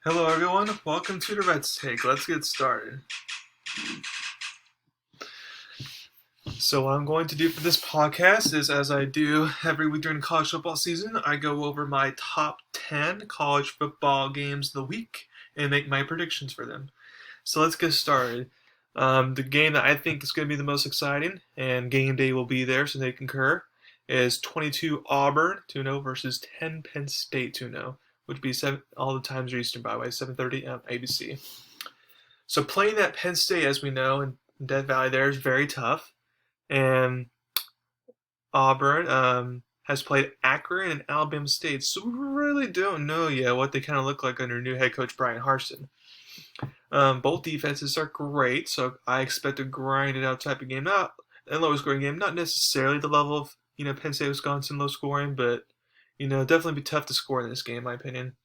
Hello everyone, welcome to Durrett's Take. Let's get started. So what I'm going to do for this podcast is, as I do every week during college football season, I go over my top 10 college football games of the week and make my predictions for them. So let's get started. The game that I think is going to be the most exciting, and game day will be there so they concur, is 22 Auburn 2-0 versus 10 Penn State 2-0, which would be all the times are Eastern, by the way, 7:30 on ABC. So playing at Penn State, as we know, in Death Valley there is very tough, and Auburn has played Akron and Alabama State, so we really don't know yet what they kind of look like under new head coach Brian Harsin. Both defenses are great, so I expect a grinded out type of game, not a low scoring game, not necessarily the level of Penn State Wisconsin low scoring, but definitely be tough to score in this game, in my opinion.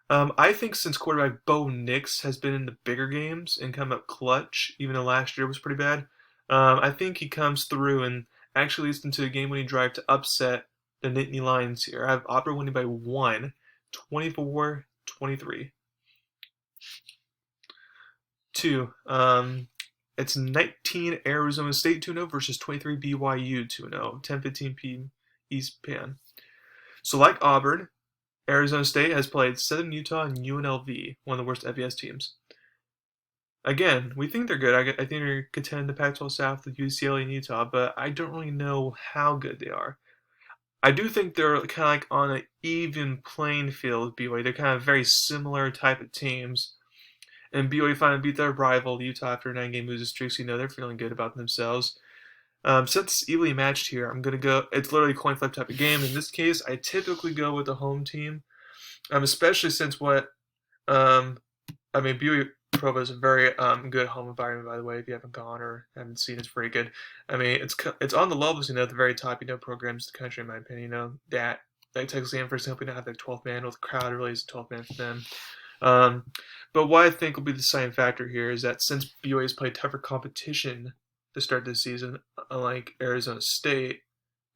I think since quarterback Bo Nix has been in the bigger games and come up clutch, even though last year was pretty bad, I think he comes through and actually leads into a game-winning drive to upset the Nittany Lions here. I have Auburn winning by 1, 24-23. 2. It's 19 Arizona State 2-0 versus 23 BYU 2-0, 10:15 p.m. East Pan. So like Auburn, Arizona State has played Southern Utah and UNLV, one of the worst FBS teams. Again, we think they're good. I think they're contend the Pac-12 South with UCLA and Utah, but I don't really know how good they are. I do think they're kind of like on an even playing field with BYU. They're kind of very similar type of teams. And BYU finally beat their rival Utah after a 9-game losing streak, so they're feeling good about themselves. Since it's evenly matched here, I'm going to go, it's literally a coin flip type of game. In this case, I typically go with the home team, especially since BYU Provo is a very good home environment, by the way, if you haven't gone or haven't seen, it's pretty good. It's on the levels, at the very top, programs in the country, in my opinion, that Texas A&M, for example, have the 12th man, with the crowd really is the 12th man for them. But what I think will be the deciding factor here is that since BYU has played tougher competition to start this season, unlike Arizona State,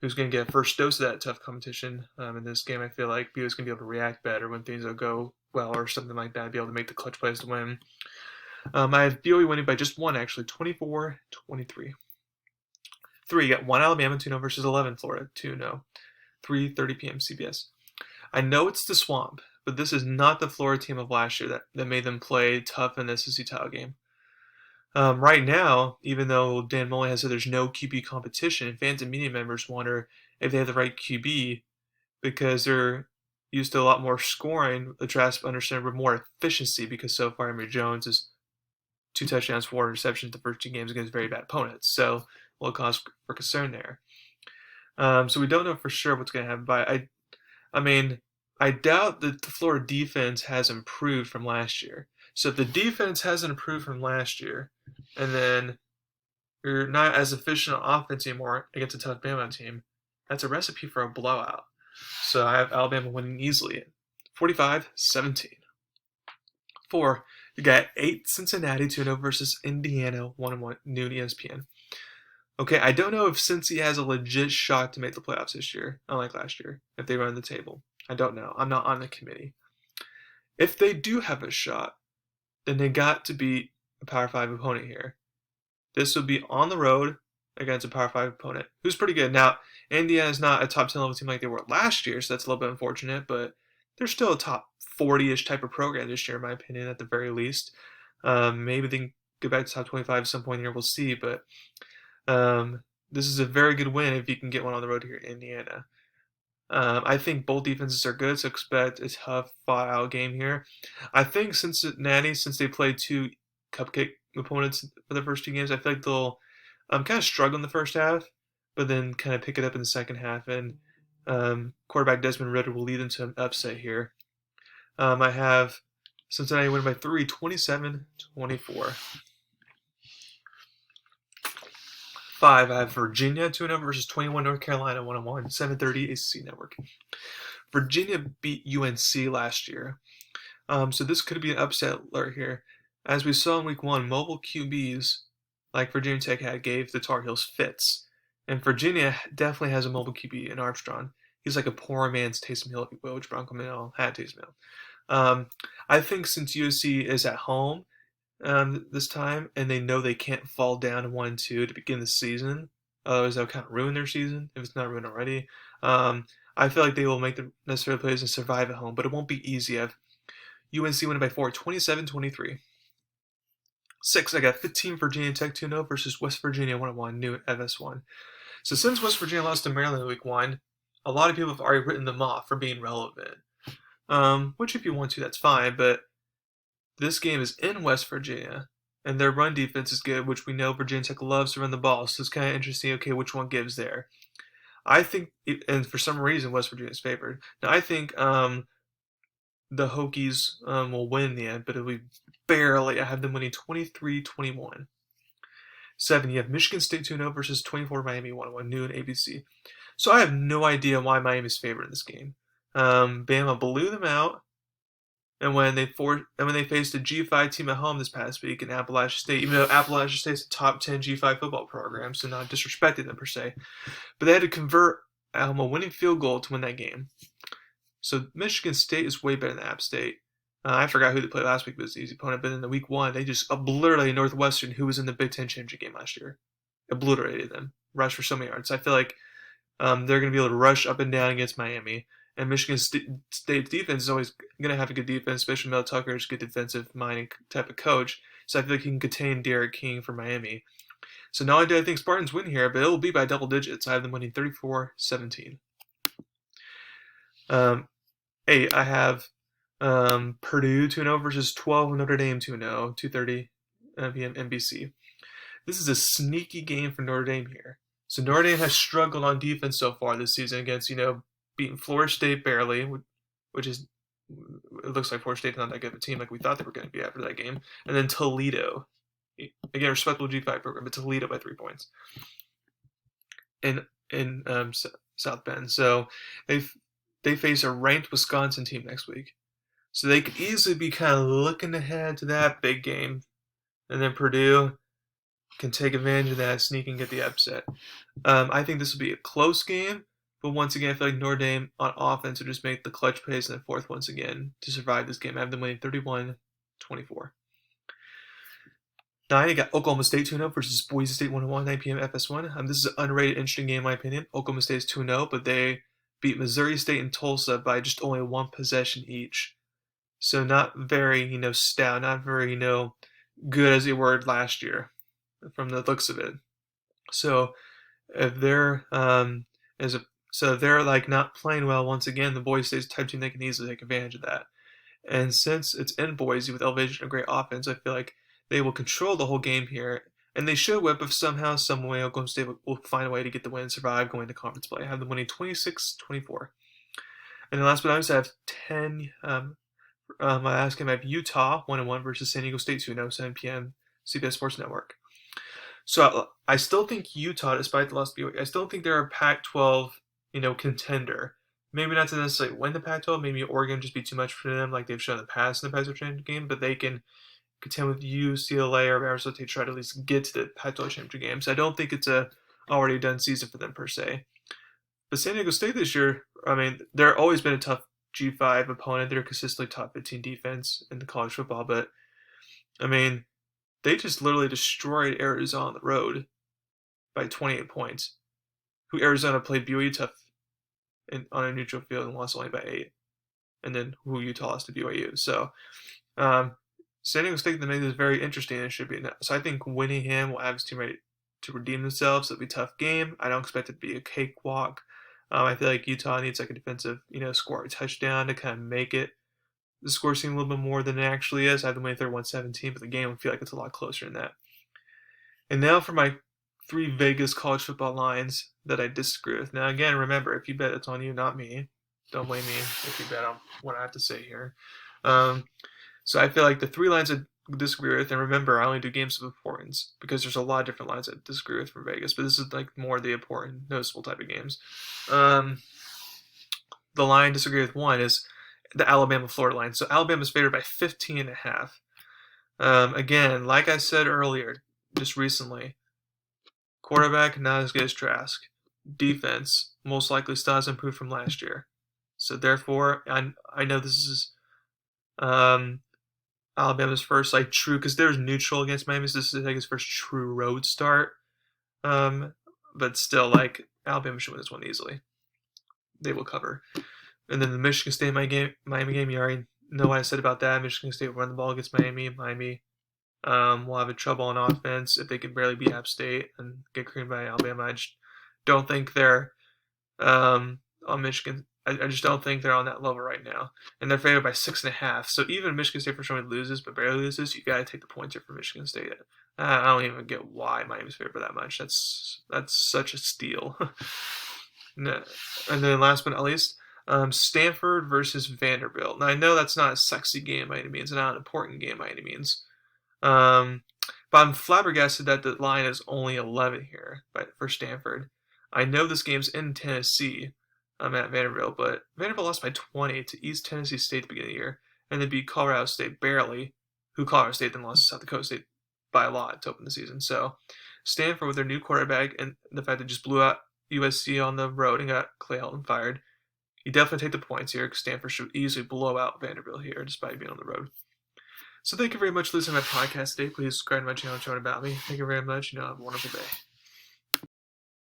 who's going to get a first dose of that tough competition in this game, I feel like BYU is going to be able to react better when things don't go well or something like that, be able to make the clutch plays to win. I have BYU winning by just 1, actually, 24-23. 3, you got 1 Alabama 2-0 versus 11 Florida 2-0, 3:30 p.m. CBS. I know it's the Swamp, but this is not the Florida team of last year that made them play tough in the SEC title game. Right now, even though Dan Mullen has said there's no QB competition, fans and media members wonder if they have the right QB because they're used to a lot more scoring. The Trask understandably more efficiency because so far Emory Jones is 2 touchdowns, 4 interceptions the first 2 games against very bad opponents. So, will cause for concern there. So we don't know for sure what's going to happen. But I doubt that the Florida defense has improved from last year. So if the defense hasn't improved from last year, and then you're not as efficient on offense anymore against a tough Bama team, that's a recipe for a blowout. So I have Alabama winning easily, 45-17. 4, you got 8 Cincinnati 2-0 versus Indiana 1-1 noon ESPN. Okay, I don't know if Cincy has a legit shot to make the playoffs this year, unlike last year, if they run the table. I don't know. I'm not on the committee. If they do have a shot, then they got to beat a Power 5 opponent here. This would be on the road against a Power 5 opponent, who's pretty good. Now, Indiana's not a top 10 level team like they were last year, so that's a little bit unfortunate, but they're still a top 40-ish type of program this year, in my opinion, at the very least. Maybe they can get back to top 25 at some point here, we'll see, but this is a very good win if you can get one on the road here in Indiana. I think both defenses are good, so expect a tough, fought-out game here. I think Cincinnati, since they played 2 cupcake opponents for the first 2 games, I feel like they'll kind of struggle in the first half, but then kind of pick it up in the second half. And quarterback Desmond Ridder will lead them to an upset here. I have Cincinnati winning by 3, 27-24. 5, I have Virginia 2-0 versus 21 North Carolina 1-1, 7:30 ACC Network. Virginia beat UNC last year, so this could be an upset alert here. As we saw in Week 1, mobile QBs like Virginia Tech gave the Tar Heels fits, and Virginia definitely has a mobile QB in Armstrong. He's like a poor man's Taysom Hill, if you will, which Bronco Manel had Taysom Hill. Um, I think since USC is at home this time, and they know they can't fall down 1-2 to begin the season, otherwise that'll kind of ruin their season if it's not ruined already. Um, I feel like they will make the necessary plays and survive at home, but it won't be easy. I have UNC winning by 4, 27-23. 6, I got 15 Virginia Tech 2-0 versus West Virginia 1-1, new at FS1. So since West Virginia lost to Maryland in week 1, a lot of people have already written them off for being relevant. Which if you want to, that's fine, but this game is in West Virginia, and their run defense is good, which we know Virginia Tech loves to run the ball, so it's kind of interesting, okay, which one gives there. I think, and for some reason, West Virginia is favored. Now, I think the Hokies will win in the end, but it'll be barely. I have them winning 23-21. 7, you have Michigan State 2-0 versus 24 Miami 1-1, new in ABC. So I have no idea why Miami's favored in this game. Bama blew them out, and when they faced a G5 team at home this past week in Appalachia State, even though Appalachia State's a top 10 G5 football program, so not disrespecting them per se, but they had to convert a winning field goal to win that game. So Michigan State is way better than App State. I forgot who they played last week, but it was the easy opponent. But in the week 1, they just obliterated Northwestern, who was in the Big Ten championship game last year. Obliterated them, rushed for so many yards. So I feel like they're going to be able to rush up and down against Miami. And Michigan State's defense is always going to have a good defense, especially Mel Tucker's good defensive minded type of coach. So I feel like he can contain Derek King for Miami. So not only do I think Spartans win here, but it will be by double digits. I have them winning 34-17. 8, I have Purdue 2-0 versus 12 Notre Dame 2-0, 2:30 p.m. NBC. This is a sneaky game for Notre Dame here. So Notre Dame has struggled on defense so far this season against, beating Florida State barely, which is, it looks like Florida State's not that good of a team like we thought they were going to be after that game. And then Toledo. Again, respectable G5 program, but Toledo by 3 points. In South Bend. So they face a ranked Wisconsin team next week. So they could easily be kind of looking ahead to that big game. And then Purdue can take advantage of that, sneak and get the upset. I think this will be a close game, but once again, I feel like Notre Dame on offense will just make the clutch plays in the fourth once again to survive this game. I have them winning 31-24. 9, you got Oklahoma State 2-0 versus Boise State 1-1, 9 p.m. FS1. This is an underrated, interesting game in my opinion. Oklahoma State is 2-0, but they beat Missouri State and Tulsa by just only 1 possession each. So not very, stout, not very, good as they were last year from the looks of it. So if they're they're like not playing well once again, the Boise State's type team, they can easily take advantage of that. And since it's in Boise with elevation and great offense, I feel like they will control the whole game here, and they should whip if somehow, some way, Oklahoma State will find a way to get the win and survive going to conference play. I have them winning 26-24. And then last but not least, I have 10. My last game, I have Utah 1-1 versus San Diego State 2-0, 7 p.m. CBS Sports Network. So I still think Utah, despite the loss to BYU, I still think they're a Pac-12, contender. Maybe not to necessarily win the Pac-12. Maybe Oregon just be too much for them, like they've shown in the past in the Pac-12 championship game. But they can contend with UCLA or Arizona State, try to at least get to the Pac-12 championship game. So I don't think it's a already done season for them per se. But San Diego State this year, they're always been a tough G5 opponent. They're consistently top 15 defense in the college football, but they just literally destroyed Arizona on the road by 28 points. Who Arizona played BYU tough on a neutral field and lost only by 8, and then who Utah lost to BYU. So San Diego State made this very interesting, and it should be. So I think winning him will have his team ready to redeem themselves. It'll be a tough game. I don't expect it to be a cakewalk. I feel like Utah needs like a defensive, score a touchdown to kind of make it. The score seems a little bit more than it actually is. I have them winning 31-17, but the game would feel like it's a lot closer than that. And now for my 3 Vegas college football lines that I disagree with. Now again, remember, if you bet, it's on you, not me. Don't blame me if you bet on what I have to say here. So I feel like the 3 lines I disagree with, and remember, I only do games of importance because there's a lot of different lines I disagree with from Vegas, but this is like more the important, noticeable type of games. The line I disagree with 1 is the Alabama-Florida line. So Alabama's favored by 15.5. Again, like I said earlier, just recently, quarterback not as good as Trask. Defense most likely still has improved from last year. So therefore, I know this is Um, Alabama's first true, because there's neutral against Miami, so this is his first true road start. But still, Alabama should win this one easily. They will cover. And then the Michigan State Miami game, you already know what I said about that. Michigan State will run the ball against Miami. Miami will have a trouble on offense if they can barely beat App State and get creamed by Alabama. I just don't think they're on Michigan. I just don't think they're on that level right now. And they're favored by 6.5. So even if Michigan State for sure loses, but barely loses, you got to take the points here for Michigan State. I don't even get why Miami's favored by that much. That's such a steal. No. And then last but not least, Stanford versus Vanderbilt. Now I know that's not a sexy game by any means, and not an important game by any means. But I'm flabbergasted that the line is only 11 here for Stanford. I know this game's in Tennessee. I'm at Vanderbilt, but Vanderbilt lost by 20 to East Tennessee State at the beginning of the year, and then beat Colorado State barely, who Colorado State then lost to South Dakota State by a lot to open the season. So Stanford with their new quarterback and the fact they just blew out USC on the road and got Clay Helton fired, you definitely take the points here because Stanford should easily blow out Vanderbilt here despite being on the road. So thank you very much for listening to my podcast today. Please subscribe to my channel and show about me. Thank you very much. Have a wonderful day.